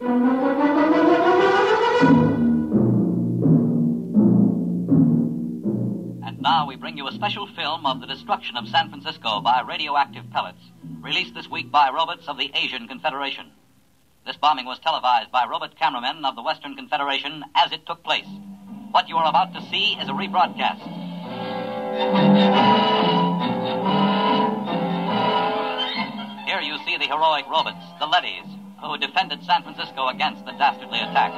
And now we bring you a special film of the destruction of San Francisco by radioactive pellets, released this week by robots of the Asian Confederation. This bombing was televised by robot cameramen of the Western Confederation as it took place. What you are about to see is a rebroadcast. Here you see the heroic robots, the Leadys, who defended San Francisco against the dastardly attack.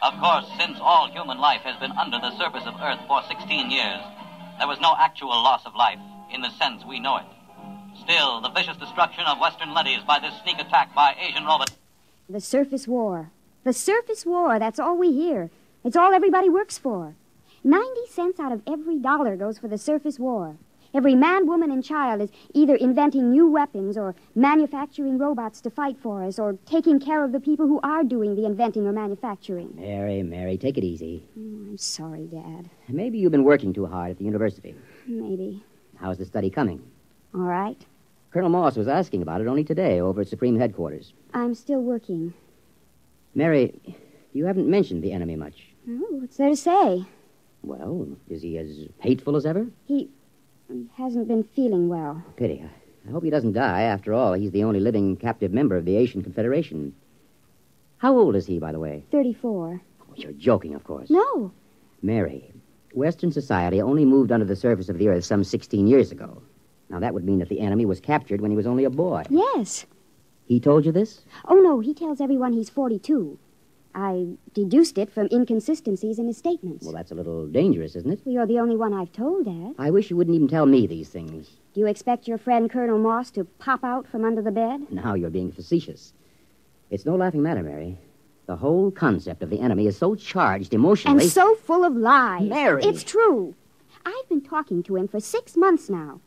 Of course, since all human life has been under the surface of Earth for 16 years, there was no actual loss of life in the sense we know it. Still, the vicious destruction of Western Leadys by this sneak attack by Asian robots... The surface war. The surface war, that's all we hear. It's all everybody works for. 90 cents out of every dollar goes for the surface war. Every man, woman, and child is either inventing new weapons or manufacturing robots to fight for us or taking care of the people who are doing the inventing or manufacturing. Mary, take it easy. Oh, I'm sorry, Dad. Maybe you've been working too hard at the university. Maybe. How's the study coming? All right. Colonel Moss was asking about it only today over at Supreme Headquarters. I'm still working. Mary, you haven't mentioned the enemy much. Oh, what's there to say? Well, is he as hateful as ever? He hasn't been feeling well. Pity. I hope he doesn't die. After all, he's the only living captive member of the Asian Confederation. How old is he, by the way? 34. Oh, you're joking, of course. No. Mary, Western society only moved under the surface of the Earth some 16 years ago. Now, that would mean that the enemy was captured when he was only a boy. Yes. He told you this? Oh, no, he tells everyone he's 42. I deduced it from inconsistencies in his statements. Well, that's a little dangerous, isn't it? Well, you're the only one I've told, Dad. I wish you wouldn't even tell me these things. Do you expect your friend Colonel Moss to pop out from under the bed? Now you're being facetious. It's no laughing matter, Mary. The whole concept of the enemy is so charged emotionally... And so full of lies. Mary! It's true. I've been talking to him for 6 months now.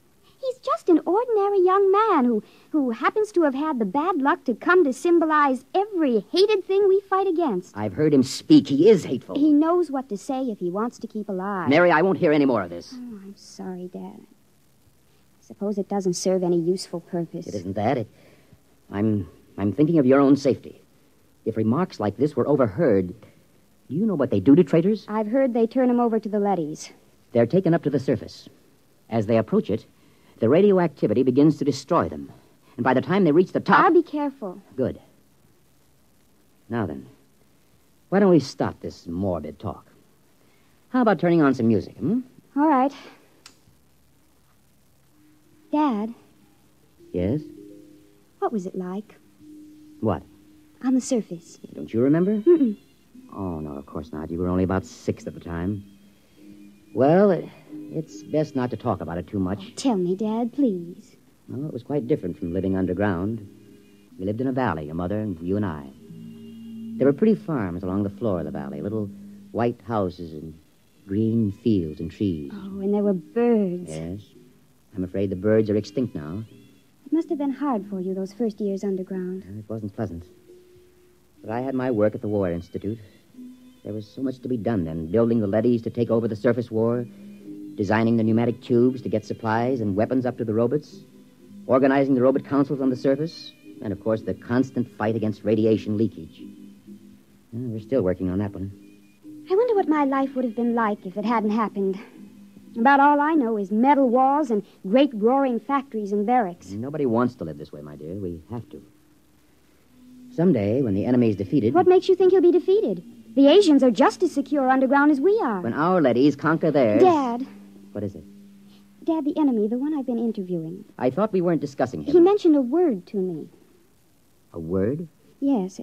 He's just an ordinary young man who happens to have had the bad luck to come to symbolize every hated thing we fight against. I've heard him speak. He is hateful. He knows what to say if he wants to keep alive. Mary, I won't hear any more of this. Oh, I'm sorry, Dad. I suppose it doesn't serve any useful purpose. It isn't that. I'm thinking of your own safety. If remarks like this were overheard, do you know what they do to traitors? I've heard they turn them over to the Leadys. They're taken up to the surface. As they approach it, the radioactivity begins to destroy them. And by the time they reach the top... I'll be careful. Good. Now then, why don't we stop this morbid talk? How about turning on some music, All right. Dad? Yes? What was it like? What? On the surface. Don't you remember? Mm-mm. Oh, no, of course not. You were only about 6 at the time. Well, it's best not to talk about it too much. Tell me, Dad, please. Well, it was quite different from living underground. We lived in a valley, your mother and you and I. There were pretty farms along the floor of the valley, little white houses and green fields and trees. Oh, and there were birds. Yes. I'm afraid the birds are extinct now. It must have been hard for you those first years underground. It wasn't pleasant. But I had my work at the War Institute. There was so much to be done then, building the leadys to take over the surface war, designing the pneumatic tubes to get supplies and weapons up to the robots, organizing the robot councils on the surface, and, of course, the constant fight against radiation leakage. We're still working on that one. I wonder what my life would have been like if it hadn't happened. About all I know is metal walls and great roaring factories and barracks. Nobody wants to live this way, my dear. We have to. Someday, when the enemy's defeated... What makes you think he'll be defeated? The Asians are just as secure underground as we are. When our leadys conquer theirs... Dad. What is it? Dad, the enemy, the one I've been interviewing. I thought we weren't discussing him. He mentioned a word to me. A word? Yes.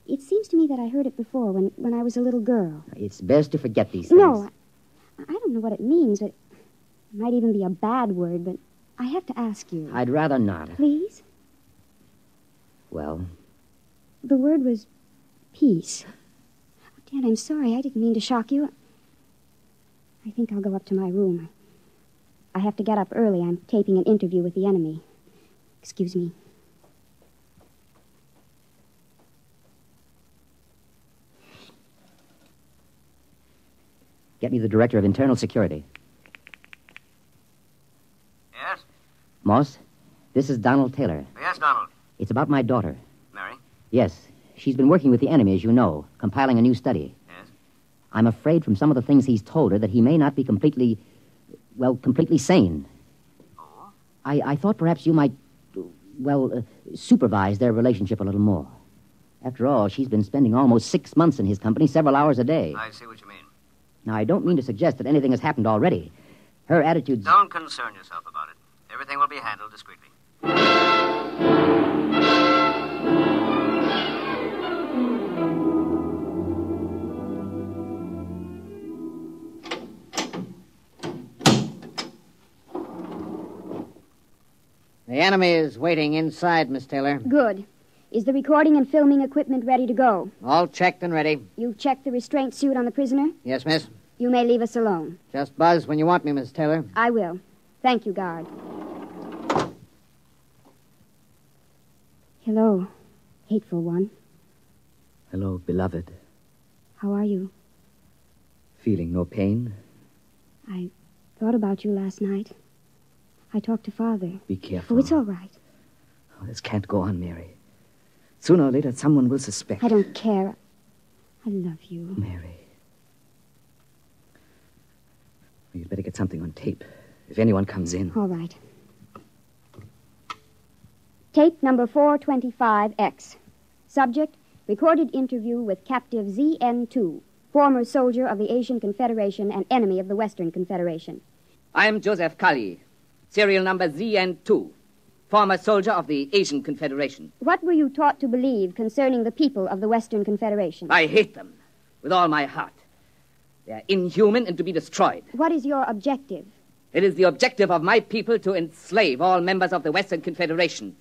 It seems to me that I heard it before when I was a little girl. It's best to forget these things. No, I don't know what it means, but it might even be a bad word, but I have to ask you. I'd rather not. Please? Well? The word was peace. Dad, I'm sorry. I didn't mean to shock you. I think I'll go up to my room. I have to get up early. I'm taping an interview with the enemy. Excuse me. Get me the Director of Internal Security. Yes? Moss, this is Donald Taylor. Yes, Donald. It's about my daughter. Mary? Yes. She's been working with the enemy, as you know, compiling a new study. Yes? I'm afraid from some of the things he's told her that he may not be completely sane. Oh? I thought perhaps you might, supervise their relationship a little more. After all, she's been spending almost 6 months in his company, several hours a day. I see what you mean. Now, I don't mean to suggest that anything has happened already. Her attitude's... Don't concern yourself about it. Everything will be handled discreetly. The enemy is waiting inside, Miss Taylor. Good. Is the recording and filming equipment ready to go? All checked and ready. You've checked the restraint suit on the prisoner? Yes, miss. You may leave us alone. Just buzz when you want me, Miss Taylor. I will. Thank you, guard. Hello, hateful one. Hello, beloved. How are you? Feeling no pain? I thought about you last night. I talked to Father. Be careful. Oh, it's all right. Oh, this can't go on, Mary. Sooner or later, someone will suspect. I don't care. I love you. Mary. You'd better get something on tape. If anyone comes in. All right. Tape number 425X. Subject, recorded interview with captive ZN2, former soldier of the Asian Confederation and enemy of the Western Confederation. I'm Joseph Kali, serial number ZN2, former soldier of the Asian Confederation. What were you taught to believe concerning the people of the Western Confederation? I hate them with all my heart. They are inhuman and to be destroyed. What is your objective? It is the objective of my people to enslave all members of the Western Confederation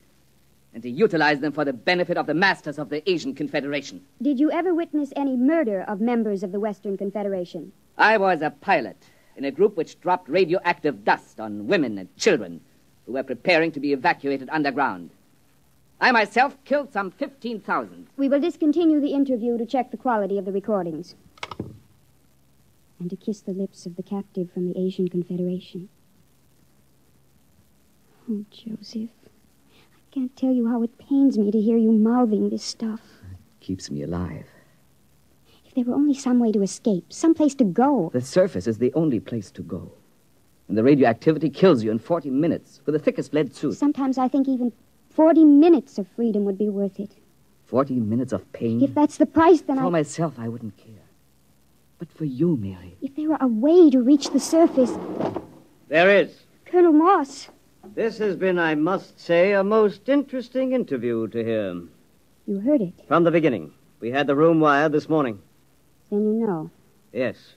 and to utilize them for the benefit of the masters of the Asian Confederation. Did you ever witness any murder of members of the Western Confederation? I was a pilot in a group which dropped radioactive dust on women and children who were preparing to be evacuated underground. I myself killed some 15,000. We will discontinue the interview to check the quality of the recordings. And to kiss the lips of the captive from the Asian Confederation. Oh, Joseph, I can't tell you how it pains me to hear you mouthing this stuff. It keeps me alive. If there were only some way to escape, some place to go. The surface is the only place to go. And the radioactivity kills you in 40 minutes with the thickest lead suit. Sometimes I think even 40 minutes of freedom would be worth it. 40 minutes of pain? If that's the price, then For myself, I wouldn't care. But for you, Mary. If there were a way to reach the surface... There is. Colonel Moss. This has been, I must say, a most interesting interview to hear. You heard it. From the beginning. We had the room wired this morning. Then you know. Yes.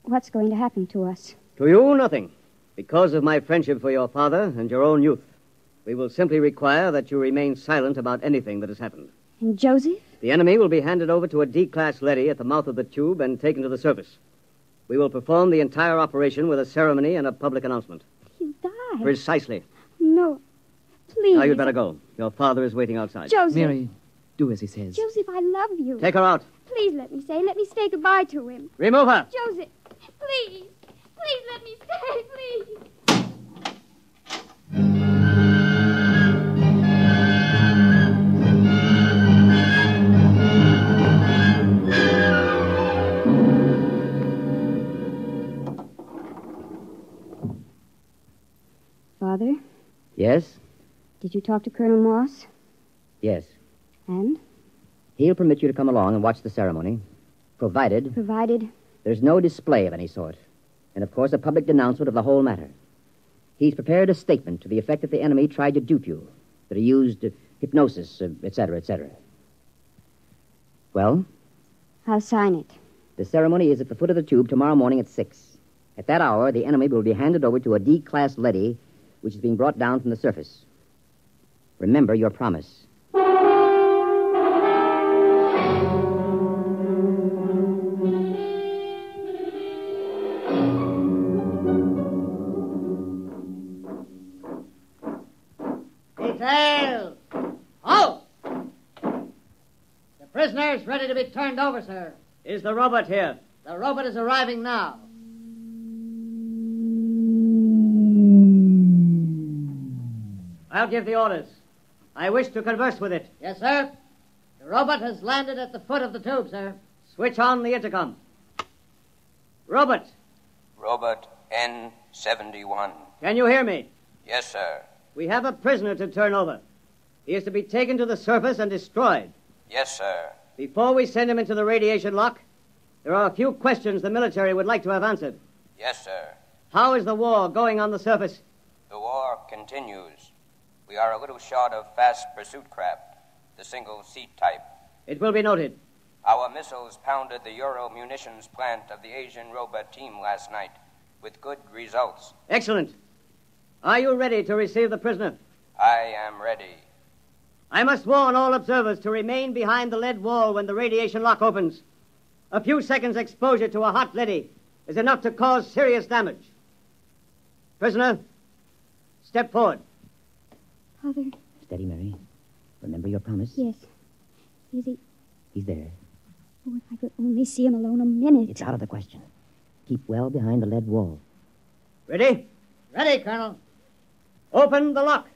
What's going to happen to us? To you, nothing. Because of my friendship for your father and your own youth. We will simply require that you remain silent about anything that has happened. And Joseph? The enemy will be handed over to a D-class leady at the mouth of the tube and taken to the surface. We will perform the entire operation with a ceremony and a public announcement. He'll die. Precisely. No. Please. Now you'd better go. Your father is waiting outside. Joseph. Mary, do as he says. Joseph, I love you. Take her out. Please let me say goodbye to him. Remove her. Joseph, please. Please let me stay, please. Father? Yes? Did you talk to Colonel Moss? Yes. And? He'll permit you to come along and watch the ceremony, provided Provided? there's no display of any sort. And, of course, a public denouncement of the whole matter. He's prepared a statement to the effect that the enemy tried to dupe you, that he used hypnosis, etc., etc. Well? I'll sign it. The ceremony is at the foot of the tube tomorrow morning at 6. At that hour, the enemy will be handed over to a D-class leady, which is being brought down from the surface. Remember your promise. Detail! Halt! The prisoner is ready to be turned over, sir. Is the robot here? The robot is arriving now. I'll give the orders. I wish to converse with it. Yes, sir. The robot has landed at the foot of the tube, sir. Switch on the intercom. Robot, Robot N71. can you hear me? Yes, sir. We have a prisoner to turn over. He is to be taken to the surface and destroyed. Yes, sir. Before we send him into the radiation lock, there are a few questions the military would like to have answered. Yes, sir. How is the war going on the surface? The war continues. We are a little short of fast pursuit craft, the single-seat type. It will be noted. Our missiles pounded the Euro munitions plant of the Asian robot team last night, with good results. Excellent. Are you ready to receive the prisoner? I am ready. I must warn all observers to remain behind the lead wall when the radiation lock opens. A few seconds' exposure to a hot leady is enough to cause serious damage. Prisoner, step forward. Father. Steady, Mary. Remember your promise? Yes. Is he? He's there. Oh, if I could only see him alone a minute. It's out of the question. Keep well behind the lead wall. Ready? Ready, Colonel. Open the lock.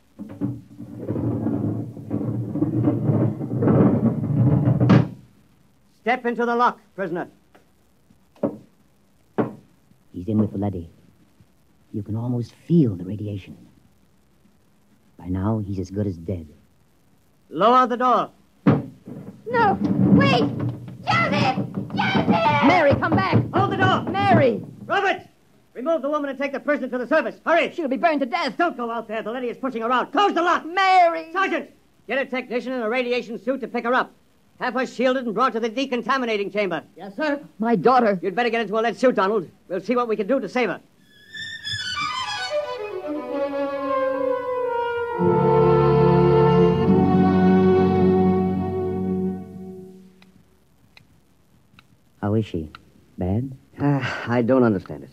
Step into the lock, prisoner. He's in with the leady. You can almost feel the radiation. By now, he's as good as dead. Lower the door. No! Wait! Joseph! Joseph! Mary, come back! Hold the door! Mary! Robert! Remove the woman and take the prisoner to the surface. Hurry! She'll be burned to death. Don't go out there. The lady is pushing her out. Close the lock! Mary! Sergeant! Get a technician in a radiation suit to pick her up. Have her shielded and brought to the decontaminating chamber. Yes, sir. My daughter. You'd better get into a lead suit, Donald. We'll see what we can do to save her. How is she? Bad? I don't understand it.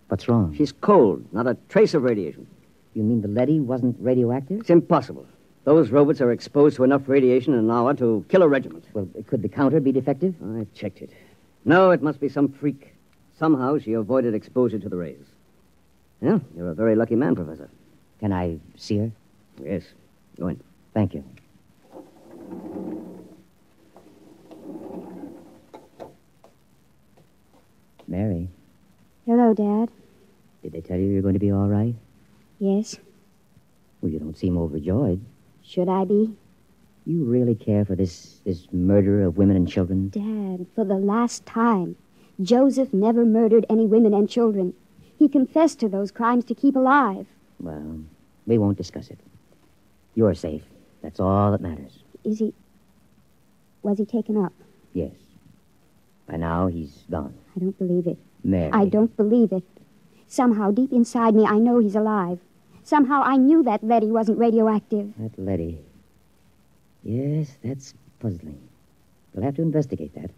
What's wrong? She's cold. Not a trace of radiation. You mean the leady wasn't radioactive? It's impossible. Those robots are exposed to enough radiation in an hour to kill a regiment. Well, could the counter be defective? I checked it. No, it must be some freak. Somehow she avoided exposure to the rays. Yeah, you're a very lucky man, Professor. Can I see her? Yes. Go in. Thank you. Mary, Hello, Dad. did they tell you you're going to be all right? Yes. Well, you don't seem overjoyed. Should I be? You really care for this murder of women and children? Dad, for the last time, Joseph never murdered any women and children. He confessed to those crimes to keep alive. Well, we won't discuss it. You're safe. That's all that matters. Is he... Was he taken up? Yes. By now, he's gone. I don't believe it. Mary. I don't believe it. Somehow, deep inside me, I know he's alive. Somehow, I knew that leady wasn't radioactive. That leady. Yes, that's puzzling. We'll have to investigate that.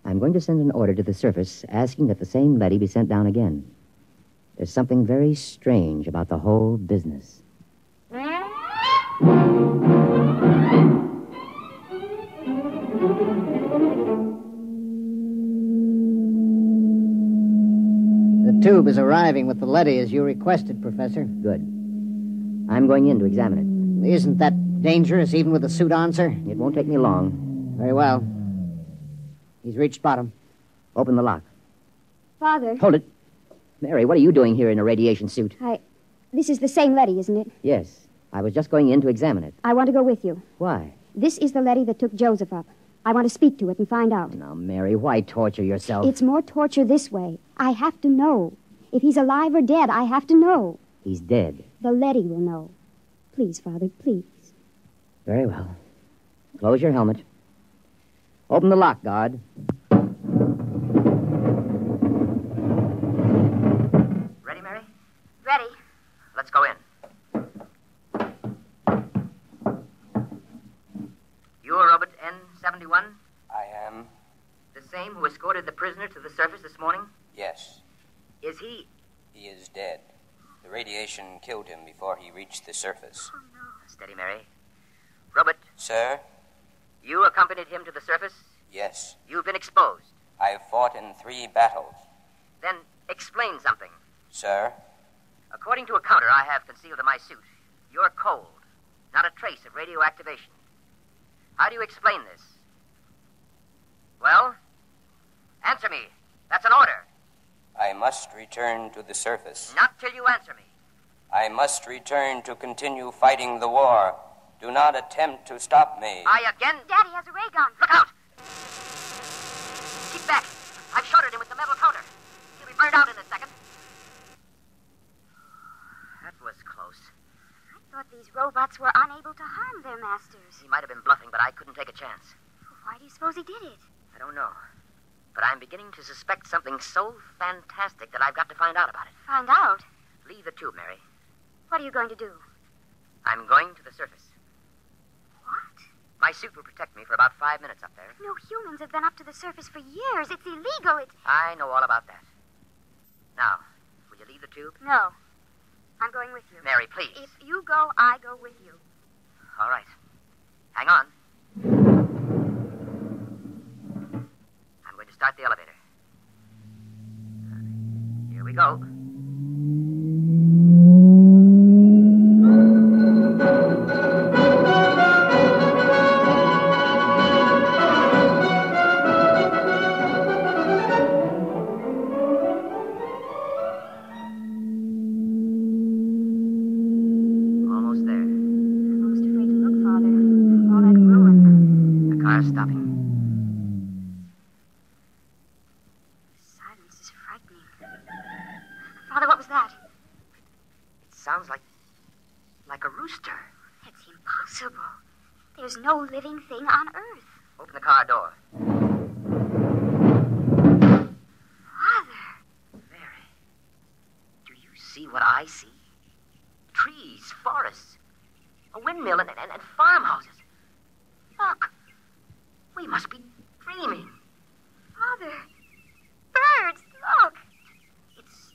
I'm going to send an order to the surface asking that the same leady be sent down again. There's something very strange about the whole business. The tube is arriving with the leady as you requested, Professor. Good. I'm going in to examine it. Isn't that dangerous, even with the suit on, sir? It won't take me long. Very well. He's reached bottom. Open the lock. Father, Hold it. Mary, what are you doing here in a radiation suit? this is the same leady, isn't it? Yes. I was just going in to examine it. I want to go with you. Why? This is the leady that took Joseph up. I want to speak to it and find out. Now, Mary, why torture yourself? It's more torture this way. I have to know. If he's alive or dead, I have to know. He's dead. The leady will know. Please, Father, please. Very well. Close your helmet. Open the lock, guard. Ready, Mary? Ready. Let's go in. You're Robert N71? I am. The same who escorted the prisoner to the surface this morning? Yes. Is he... He is dead. The radiation killed him before he reached the surface. Steady, Mary. Robert, Sir? you accompanied him to the surface? Yes. You've been exposed. I've fought in 3 battles. Then explain something. Sir? According to a counter I have concealed in my suit, You're cold. Not a trace of radioactivation. How do you explain this? Well, answer me. That's an order. I must return to the surface. Not till you answer me. I must return to continue fighting the war. Do not attempt to stop me. I again... Daddy has a ray gun. Look out! Keep back. I've shorted him with the metal counter. He'll be burned out in a second. That was close. I thought these robots were unable to harm their masters. He might have been bluffing, but I couldn't take a chance. Why do you suppose he did it? I don't know. But I'm beginning to suspect something so fantastic that I've got to find out about it. Find out? Leave the tube, Mary. What are you going to do? I'm going to the surface. What? My suit will protect me for about 5 minutes up there. No humans have been up to the surface for years. It's illegal. I know all about that. Now, will you leave the tube? No. I'm going with you. Mary, please. If you go, I go with you. All right. Hang on. I'm going to start the elevator. Here we go. Almost there. I'm almost afraid to look, Father. All that ruin. The car's stopping. Silence is frightening. Father, what was that? It sounds like a rooster. It's impossible. There's no living thing on Earth. Open the car door. Father! Mary, do you see what I see? Trees, forests, a windmill, and farmhouses. Look, we must be dreaming. Father! Birds! Look! It's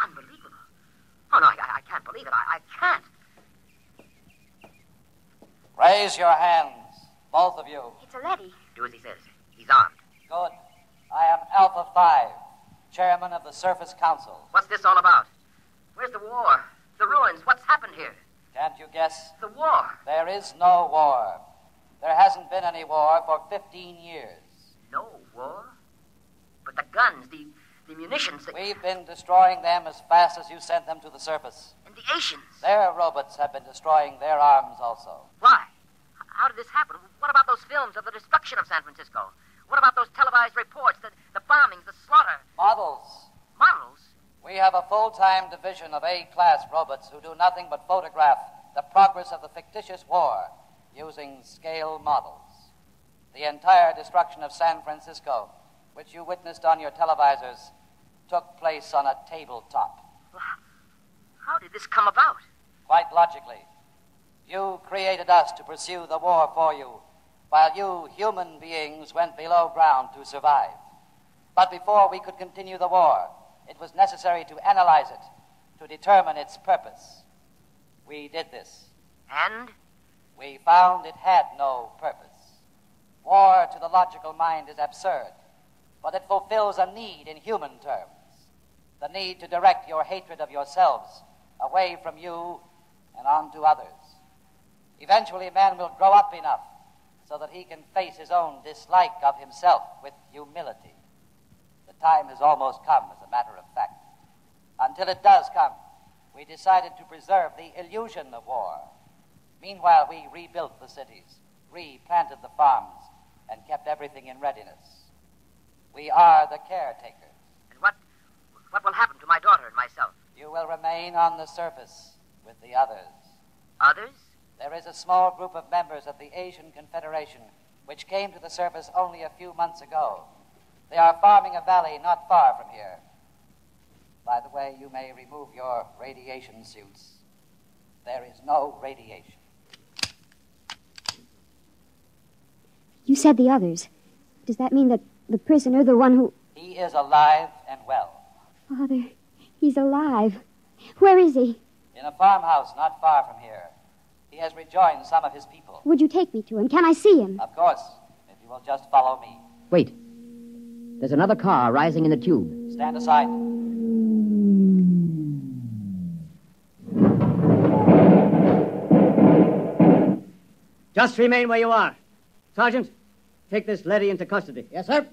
unbelievable. Oh, no, I can't believe it. I can't. Raise your hands, both of you. It's a leady. Do as he says. He's armed. Good. I am Alpha 5, chairman of the Surface Council. What's this all about? Where's the war? The ruins? What's happened here? Can't you guess? The war. There is no war. There hasn't been any war for 15 years. No war? But the guns, the munitions, We've been destroying them as fast as you sent them to the surface. and the Asians. Their robots have been destroying their arms also. Why? How did this happen? What about those films of the destruction of San Francisco? What about those televised reports, the bombings, the slaughter? Models. Models? We have a full-time division of A-class robots who do nothing but photograph the progress of the fictitious war using scale models. The entire destruction of San Francisco, which you witnessed on your televisors, took place on a tabletop. Well, how did this come about? Quite logically. You created us to pursue the war for you, while you human beings went below ground to survive. But before we could continue the war, it was necessary to analyze it, to determine its purpose. We did this. And? We found it had no purpose. War to the logical mind is absurd, but it fulfills a need in human terms. The need to direct your hatred of yourselves away from you and onto others. Eventually, man will grow up enough so that he can face his own dislike of himself with humility. The time has almost come, as a matter of fact. Until it does come, we decided to preserve the illusion of war. Meanwhile, we rebuilt the cities, replanted the farms, and kept everything in readiness. We are the caretakers. And what will happen to my daughter and myself? You will remain on the surface with the others. Others? There is a small group of members of the Asian Confederation which came to the surface only a few months ago. They are farming a valley not far from here. By the way, you may remove your radiation suits. There is no radiation. You said the others. Does that mean that the prisoner, the one who... He is alive and well. Father, he's alive. Where is he? In a farmhouse not far from here. He has rejoined some of his people. Would you take me to him? Can I see him? Of course, if you will just follow me. Wait. There's another car rising in the tube. Stand aside. Just remain where you are. Sergeant, take this leady into custody. Yes, sir.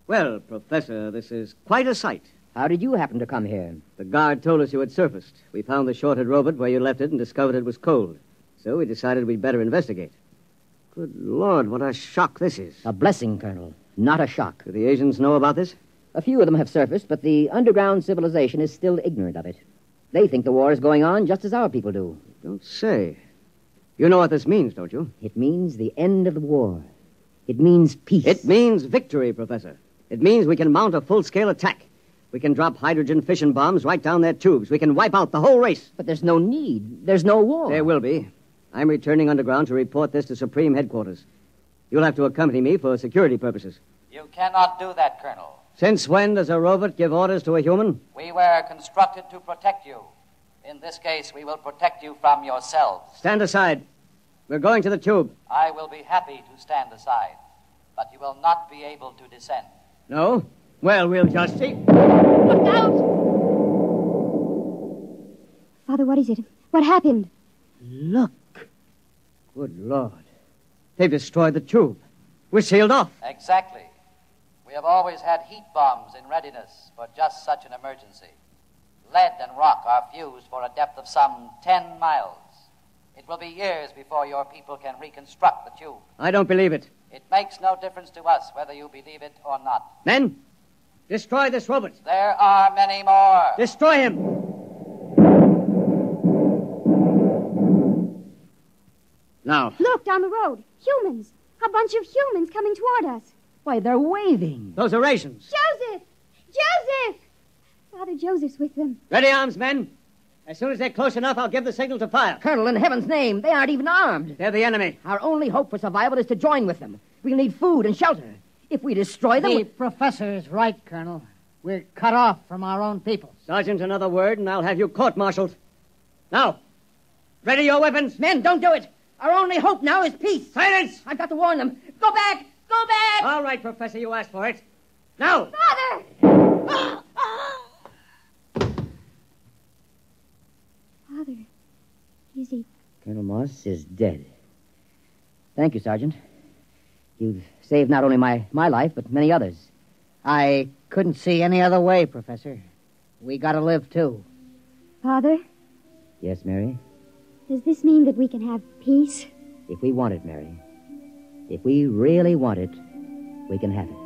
Well, Professor, this is quite a sight. How did you happen to come here? The guard told us you had surfaced. We found the short-haired robot where you left it and discovered it was cold. So we decided we'd better investigate. Good Lord, what a shock this is. A blessing, Colonel, not a shock. Do the Asians know about this? A few of them have surfaced, but the underground civilization is still ignorant of it. They think the war is going on just as our people do. Don't say. You know what this means, don't you? It means the end of the war. It means peace. It means victory, Professor. It means we can mount a full-scale attack. We can drop hydrogen fission bombs right down their tubes. We can wipe out the whole race. But there's no need. There's no war. There will be. I'm returning underground to report this to Supreme Headquarters. You'll have to accompany me for security purposes. You cannot do that, Colonel. Since when does a robot give orders to a human? We were constructed to protect you. In this case, we will protect you from yourselves. Stand aside. We're going to the tube. I will be happy to stand aside, but you will not be able to descend. No? Well, we'll just see. Look out! Father, what is it? What happened? Look. Good Lord. They've destroyed the tube. We're sealed off. Exactly. We have always had heat bombs in readiness for just such an emergency. Lead and rock are fused for a depth of some 10 miles. It will be years before your people can reconstruct the tube. I don't believe it. It makes no difference to us whether you believe it or not. Men, destroy this robot. There are many more. Destroy him. Now. Look, down the road. Humans. A bunch of humans coming toward us. Why, they're waving. Those are rations. Joseph! Joseph! Father Joseph's with them. Ready arms, men. As soon as they're close enough, I'll give the signal to fire. Colonel, in heaven's name, they aren't even armed. They're the enemy. Our only hope for survival is to join with them. We'll need food and shelter. If we destroy them... The professor is right, Colonel. We're cut off from our own people. Sergeant, another word, and I'll have you court-martialed. Now, ready your weapons. Men, don't do it. Our only hope now is peace. Silence! I've got to warn them. Go back! Go back! All right, Professor, you asked for it. Now! Father! Father, is he... Colonel Moss is dead. Thank you, Sergeant. You've saved not only my life, but many others. I couldn't see any other way, Professor. We gotta live, too. Father, Yes, Mary? does this mean that we can have peace? If we want it, Mary. If we really want it, we can have it.